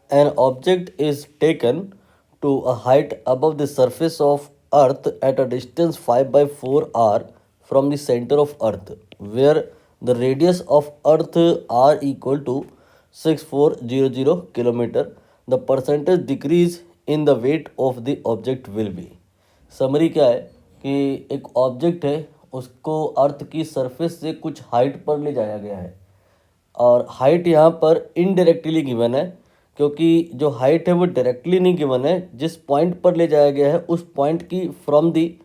An object is taken to a height above the surface of Earth at a distance 5 by 4 r from the center of Earth, where the radius of Earth r equal to 6400 kilometer. The percentage decrease in the weight of the object will be. Summary क्या है कि एक object है, उसको अर्थ की surface से कुछ height पर ले जाया गया है, और हाइट यहाँ पर इनडायरेक्टली गिवन है, क्योंकि जो हाइट है वो डायरेक्टली नहीं गिवन है। जिस पॉइंट पर ले जाया गया है उस पॉइंट की from the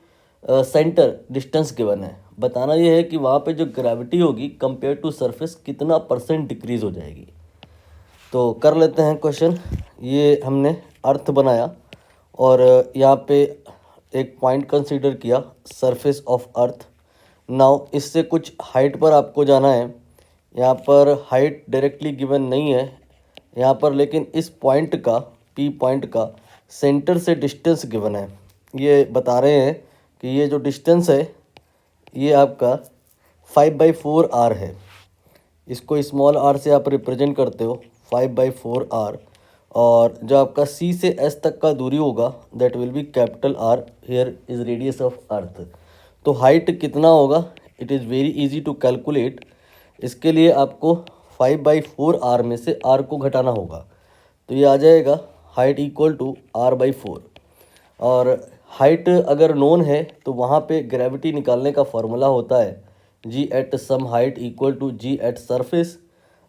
centre distance given है। बताना ये है कि वहाँ पे जो ग्रेविटी होगी कंपेयर टू सरफेस कितना परसेंट डिक्रीज हो जाएगी। तो कर लेते हैं क्वेश्चन। ये हमने अर्थ बनाया और यहाँ पे एक पॉइंट कंसीडर किया, सरफेस ऑफ अर्थ। नाउ इससे कुछ हाइट पर आपको जाना है। यहाँ पर हाइट डायरेक्टली गिवन नहीं है यहाँ पर, लेकिन इस पॉइंट का, पी पॉइंट का सेंटर से डिस्टेंस गिवन है। ये बता रहे हैं कि ये जो डिस्टेंस है ये आपका 5/4 r है। इसको स्मॉल r से आप रिप्रेजेंट करते हो 5/4 r, और जो आपका C से S तक का दूरी होगा that will be capital R। Here is radius of earth. तो हाइट कितना होगा, it is very easy to calculate. इसके लिए आपको 5/4 r में से r को घटाना होगा, तो ये आ जाएगा हाइट इक्वल टू r/4। और हाइट अगर नोन है तो वहाँ पे ग्रेविटी निकालने का फॉर्मूला होता है g at some height equal to g at surface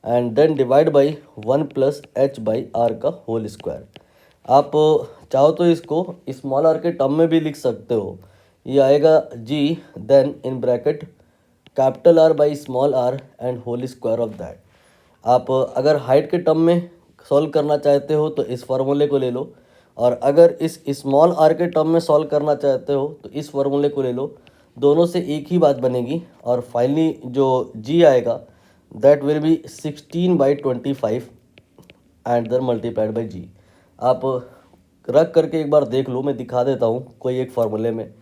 and then divide by 1 + h/r का होल स्क्वायर। आप चाहो तो इसको स्मॉल r के टर्म में भी लिख सकते हो। ये आएगा g then in bracket capital R by small r and whole square of that. आप अगर हाइट के टर्म में सॉल्व करना चाहते हो तो इस फार्मूले को ले लो, और अगर इस स्मॉल r के टर्म में सॉल्व करना चाहते हो तो इस फार्मूले को ले लो। दोनों से एक ही बात बनेगी, और फाइनली जो g आएगा that will be 16/25 and then multiplied by g। आप रख करके एक बार देख लो, मैं दिखा देता हूँ कोई एक फार्मूले में।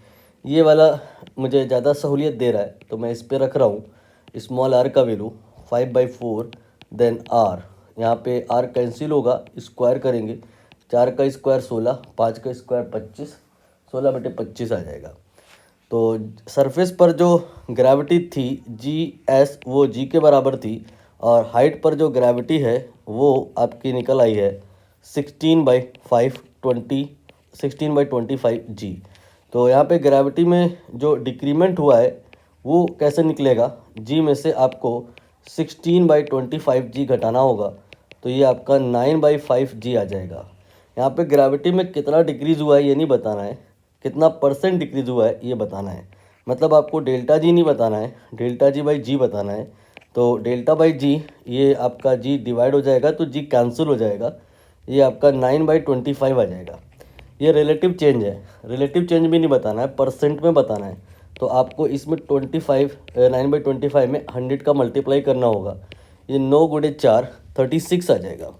ये वाला मुझे ज़्यादा सहूलियत दे रहा है तो मैं इस पे रख रहा हूँ स्मॉल r का वैल्यू 5/4 देन r। यहाँ पे r कैंसिल होगा, स्क्वायर करेंगे, 4 का स्क्वायर 16, 5 का स्क्वायर 25, 16/25 आ जाएगा। तो सरफेस पर जो ग्रेविटी थी GS वो g के बराबर थी, और हाइट पर जो ग्रेविटी है वो आपकी निकल आई है 16/25 g। तो यहाँ पे ग्रेविटी में जो डिक्रीमेंट हुआ है वो कैसे निकलेगा, g में से आपको 16/25 g घटाना होगा, तो ये आपका 9/5 g आ जाएगा। यहाँ पे ग्रेविटी में कितना डिक्रीज़ हुआ है ये नहीं बताना है, कितना परसेंट डिक्रीज़ हुआ है ये बताना है। मतलब आपको डेल्टा जी नहीं बताना है, डेल्टा जी बाई जी बताना है। तो डेल्टा बाई जी, ये आपका जी डिवाइड हो जाएगा तो जी कैंसिल हो जाएगा, ये आपका 9/25 आ जाएगा। ये रिलेटिव चेंज है, रिलेटिव चेंज भी नहीं बताना है, परसेंट में बताना है। तो आपको इसमें 9/25 में 100 का मल्टीप्लाई करना होगा। ये 9 × 4 36 आ जाएगा।